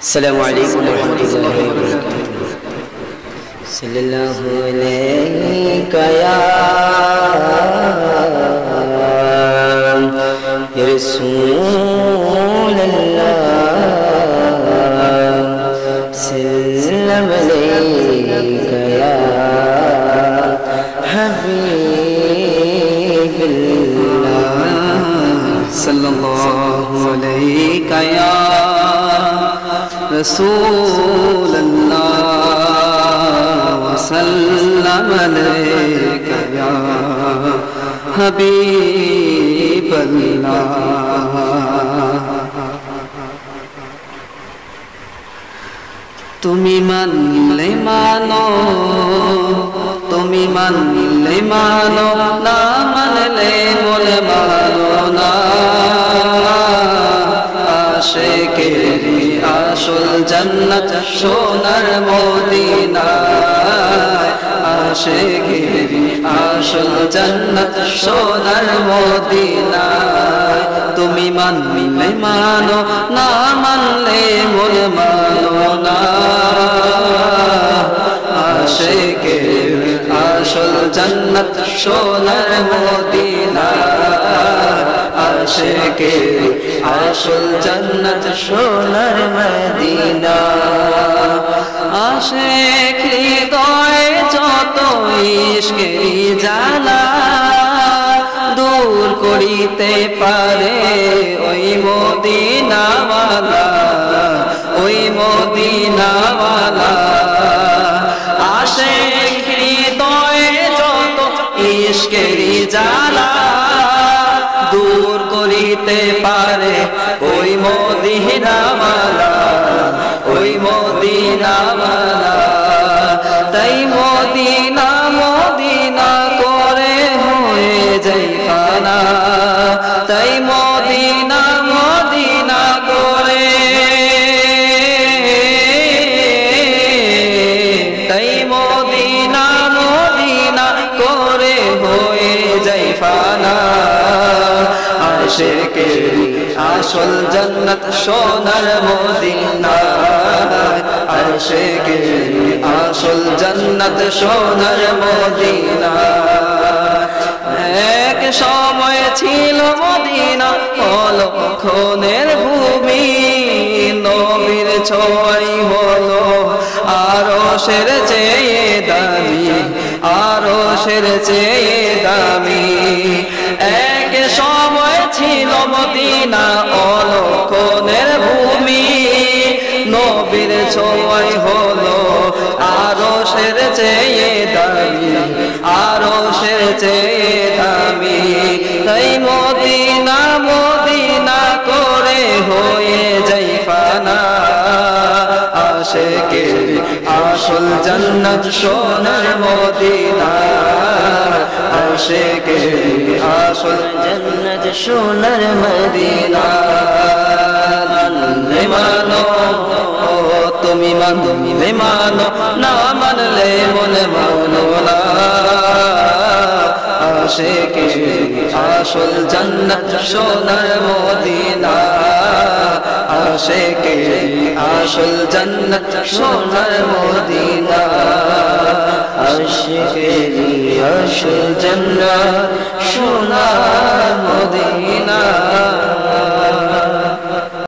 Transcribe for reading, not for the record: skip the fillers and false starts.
السلام عليكم ورحمة الله وبركاته. صلى الله عليك يا رسول الله، سلم عليك يا حبيب الله، صلى الله عليك يا رسول الله، وسلم عليك يا حبيب الله। তুমি মানলে মানো, তুমি মানলে মানো, না মানলে বলে মানো না। আশিকেরি আসল জান্নাত সোনার মদিনা, আশিকেরি আসল জান্নাত সোনার মদিনা। তুমি মানলে মানো, না মানলে বলে মানো না। আশিকেরি আসল জান্নাত সোনার মদিনা, আশিকেরি আসল জান্নাত সোনার মদিনা। আশিক হৃদয়ে যত ইশকেরি জ্বালা দূর করিতে পারে ওই মদিনাওয়ালা, ওই মদিনাওয়ালা। আশিক হৃদয়ে যত ইশকেরি জ্বালা দূর করিতে পারে ওই মদিনাওয়ালা, ওই মদিনাওয়ালা। তাই মদিনা মদিনা করে হয়ে যাই ফানা, তাই মদিনা মদিনা করে, তাই মদিনা মদিনা করে হয়ে যাই ফানা। আশিকেরি আসল জান্নাত সোনার মদিনা, আশিকেরি আসল জান্নাত সোনার মদিনা। এক সময় ছিল মদিনা অলক্ষণের ভূমি, নবীর ছোঁয়াই হলো আরশের চেয়ে দামি, আরশের চেয়ে দামি। এক সময় ছিল মদিনা অলক্ষণের ভূমি, নবীর ছোঁয়াই হলো আরশের চেয়ে দামি, আরশের চেয়ে দামি। তাই মদিনা মদিনা করে হয়ে যাই ফানা। আশিকেরি আসল জান্নাত সোনার মদিনা, আশিকেরি আসল জান্নাত সোনার মদিনা। মানলে মানো, তুমি মানলে মানো, না মানলে মনে মানো না। আশিকেরি আসল জান্নাত সোনার মদিনা, আশিকেরি আসল জান্নাত সোনার মদিনা। আশিকেরি আসল জান্নাত সোনার মদিনা।